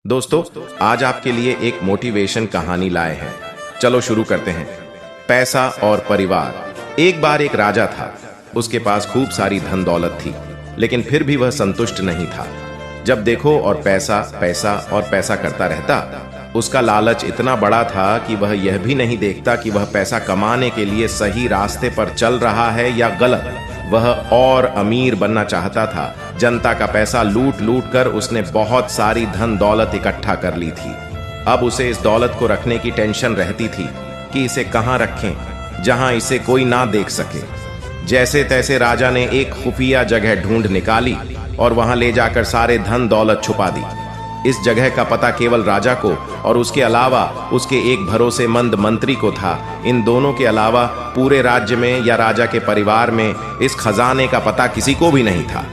दोस्तों, आज आपके लिए एक मोटिवेशन कहानी लाए हैं। चलो शुरू करते हैं। पैसा और परिवार। एक बार एक राजा था। उसके पास खूब सारी धन दौलत थी, लेकिन फिर भी वह संतुष्ट नहीं था। जब देखो और पैसा पैसा और पैसा करता रहता। उसका लालच इतना बड़ा था कि वह यह भी नहीं देखता कि वह पैसा कमाने के लिए सही रास्ते पर चल रहा है या गलत। वह और अमीर बनना चाहता था। जनता का पैसा लूट लूट कर उसने बहुत सारी धन दौलत इकट्ठा कर ली थी। अब उसे इस दौलत को रखने की टेंशन रहती थी कि इसे कहाँ रखें जहां इसे कोई ना देख सके। जैसे तैसे राजा ने एक खुफिया जगह ढूंढ निकाली और वहां ले जाकर सारे धन दौलत छुपा दी। इस जगह का पता केवल राजा को और उसके अलावा उसके एक भरोसेमंद मंत्री को था। इन दोनों के अलावा पूरे राज्य में या राजा के परिवार में इस खजाने का पता किसी को भी नहीं था।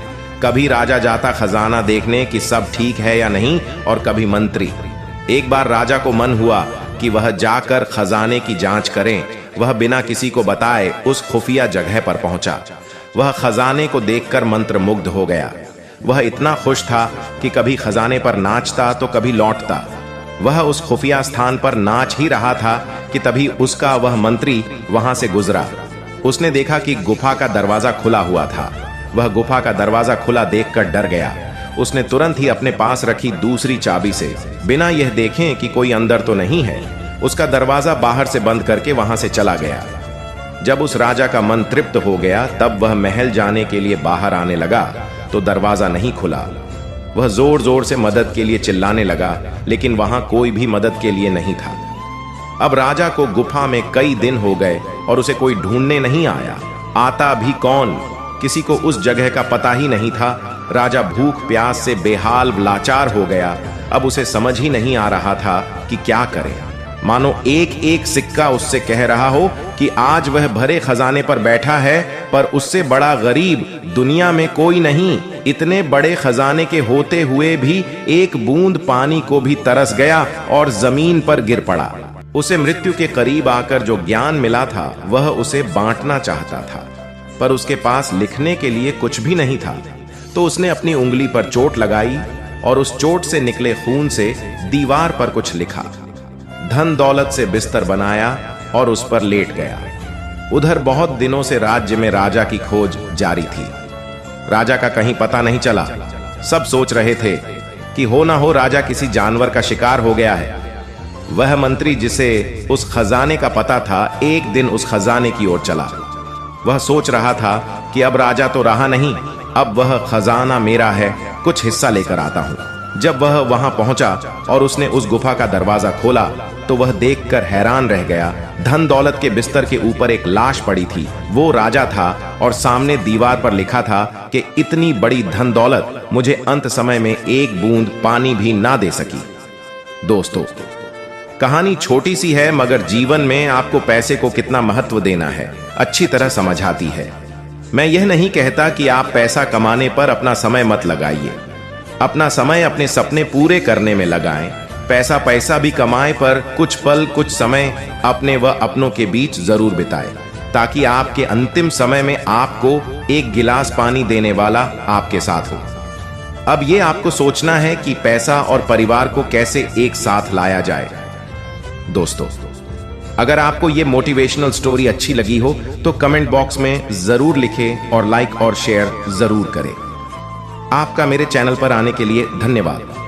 कभी राजा जाता खजाना देखने कि सब ठीक है या नहीं, और कभी मंत्री। एक बार राजा को मन हुआ कि वह जाकर खजाने की जांच करें। वह बिना किसी को बताए उस खुफिया जगह पर पहुंचा। वह खजाने को देखकर मंत्रमुग्ध हो गया। वह इतना खुश था कि कभी खजाने पर नाचता तो कभी लौटता। वह उस खुफिया स्थान पर नाच ही रहा था कि तभी उसका वह मंत्री वहां से गुजरा। उसने देखा कि गुफा का दरवाजा खुला हुआ था। वह गुफा का दरवाजा खुला देखकर डर गया। उसने तुरंत ही अपने पास रखी दूसरी चाबी से, बिना यह देखें कि कोई अंदर तो नहीं है, उसका दरवाजा बाहर से बंद करके वहां से चला गया। जब उस राजा का मन तृप्त हो गया, तब वह महल जाने के लिए बाहर आने लगा तो दरवाजा नहीं खुला। वह जोर जोर से मदद के लिए चिल्लाने लगा, लेकिन वहां कोई भी मदद के लिए नहीं था। अब राजा को गुफा में कई दिन हो गए और उसे कोई ढूंढने नहीं आया। आता भी कौन? किसी को उस जगह का पता ही नहीं था। राजा भूख प्यास से बेहाल लाचार हो गया। अब उसे समझ ही नहीं आ रहा था कि क्या करे। मानो एक एक सिक्का उससे कह रहा हो कि आज वह भरे खजाने पर बैठा है, पर उससे बड़ा गरीब दुनिया में कोई नहीं। इतने बड़े खजाने के होते हुए भी एक बूंद पानी को भी तरस गया और जमीन पर गिर पड़ा। उसे मृत्यु के करीब आकर जो ज्ञान मिला था, वह उसे बांटना चाहता था, पर उसके पास लिखने के लिए कुछ भी नहीं था। तो उसने अपनी उंगली पर चोट लगाई और उस चोट से निकले खून से दीवार पर कुछ लिखा। धन दौलत से बिस्तर बनाया और उस पर लेट गया। उधर बहुत दिनों से राज्य में राजा की खोज जारी थी। राजा का कहीं पता नहीं चला। सब सोच रहे थे कि हो ना हो राजा किसी जानवर का शिकार हो गया है। वह मंत्री जिसे उस खजाने का पता था, एक दिन उस खजाने की ओर चला। वह सोच रहा था कि अब राजा तो रहा नहीं, अब वह खजाना मेरा है, कुछ हिस्सा लेकर आता हूं। जब वह वहां पहुंचा और उसने उस गुफा का दरवाजा खोला, तो वह देखकर हैरान रह गया। धन दौलत के बिस्तर के ऊपर एक लाश पड़ी थी। वो राजा था और सामने दीवार पर लिखा था कि इतनी बड़ी धन दौलत मुझे अंत समय में एक बूंद पानी भी ना दे सकी। दोस्तों, कहानी छोटी सी है, मगर जीवन में आपको पैसे को कितना महत्व देना है अच्छी तरह समझ आती है। मैं यह नहीं कहता कि आप पैसा कमाने पर अपना समय मत लगाइए। अपना समय अपने सपने पूरे करने में लगाएं। पैसा भी कमाएं, पर कुछ पल कुछ समय अपने व अपनों के बीच जरूर बिताएं, ताकि आपके अंतिम समय में आपको एक गिलास पानी देने वाला आपके साथ हो। अब ये आपको सोचना है कि पैसा और परिवार को कैसे एक साथ लाया जाए। दोस्तों, अगर आपको ये मोटिवेशनल स्टोरी अच्छी लगी हो तो कमेंट बॉक्स में जरूर लिखें और लाइक और शेयर जरूर करें। आपका मेरे चैनल पर आने के लिए धन्यवाद।